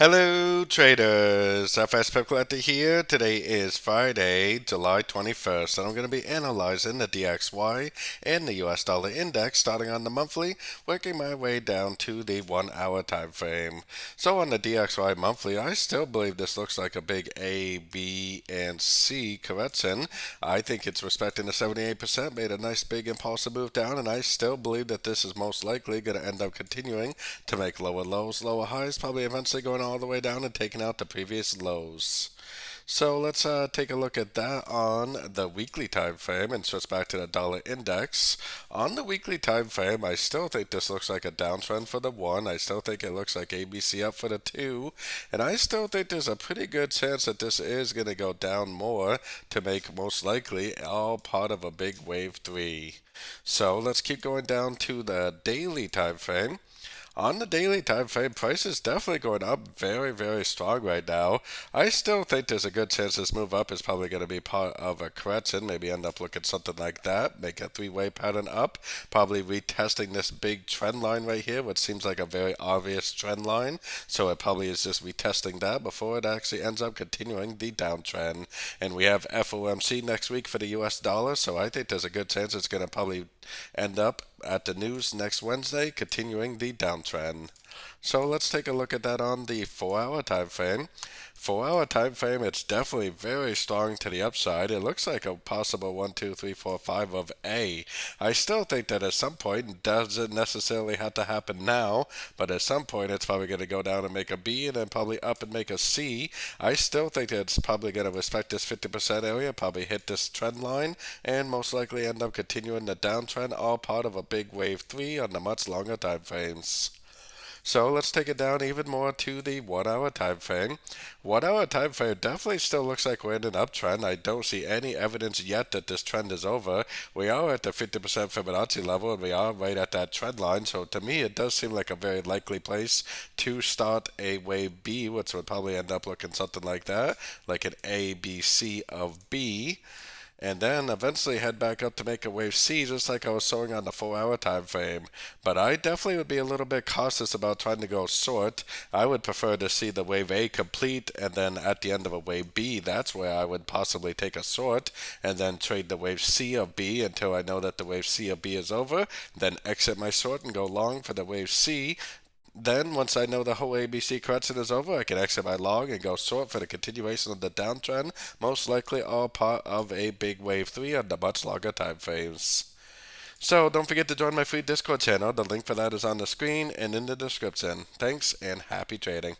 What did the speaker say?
Hello traders, FX Pip Collector here. Today is Friday, July 21st, and I'm going to be analyzing the DXY and the US dollar index starting on the monthly, working my way down to the 1 hour time frame. So on the DXY monthly, I still believe this looks like a big A, B, and C correction. I think it's respecting the 78%, made a nice big impulsive move down, and I still believe that this is most likely going to end up continuing to make lower lows, lower highs, probably eventually going all the way down and taking out the previous lows. So let's take a look at that on the weekly time frame and switch back to the dollar index. On the weekly time frame, I still think this looks like a downtrend for the 1. I still think it looks like ABC up for the 2. And I still think there's a pretty good chance that this is going to go down more to make most likely all part of a big wave 3. So let's keep going down to the daily time frame. On the daily time frame, price is definitely going up very, very strong right now. I still think there's a good chance this move up is probably going to be part of a correction. Maybe end up looking something like that. Make a three-way pattern up. Probably retesting this big trend line right here, which seems like a very obvious trend line. So it probably is just retesting that before it actually ends up continuing the downtrend. And we have FOMC next week for the US dollar. So I think there's a good chance it's going to probably end up at the news next Wednesday, continuing the downtrend. So let's take a look at that on the 4-hour time frame. 4-hour time frame, it's definitely very strong to the upside. It looks like a possible 1, 2, 3, 4, 5 of A. I still think that at some point, it doesn't necessarily have to happen now, but at some point it's probably going to go down and make a B and then probably up and make a C. I still think that it's probably going to respect this 50% area, probably hit this trend line, and most likely end up continuing the downtrend, all part of a big wave 3 on the much longer time frames. So let's take it down even more to the 1 hour time frame. 1 hour time frame definitely still looks like we're in an uptrend. I don't see any evidence yet that this trend is over. We are at the 50% Fibonacci level and we are right at that trend line. So to me, it does seem like a very likely place to start a wave B, which would probably end up looking something like that, like an A, B, C of B, and then eventually head back up to make a wave C, just like I was showing on the 4-hour time frame. But I definitely would be a little bit cautious about trying to go short. I would prefer to see the wave A complete, and then at the end of a wave B, that's where I would possibly take a short, and then trade the wave C of B until I know that the wave C of B is over, then exit my short and go long for the wave C. Then, once I know the whole ABC correction is over, I can exit my long and go short for the continuation of the downtrend, most likely all part of a big wave 3 on the much longer time frames. So, don't forget to join my free Discord channel. The link for that is on the screen and in the description. Thanks and happy trading.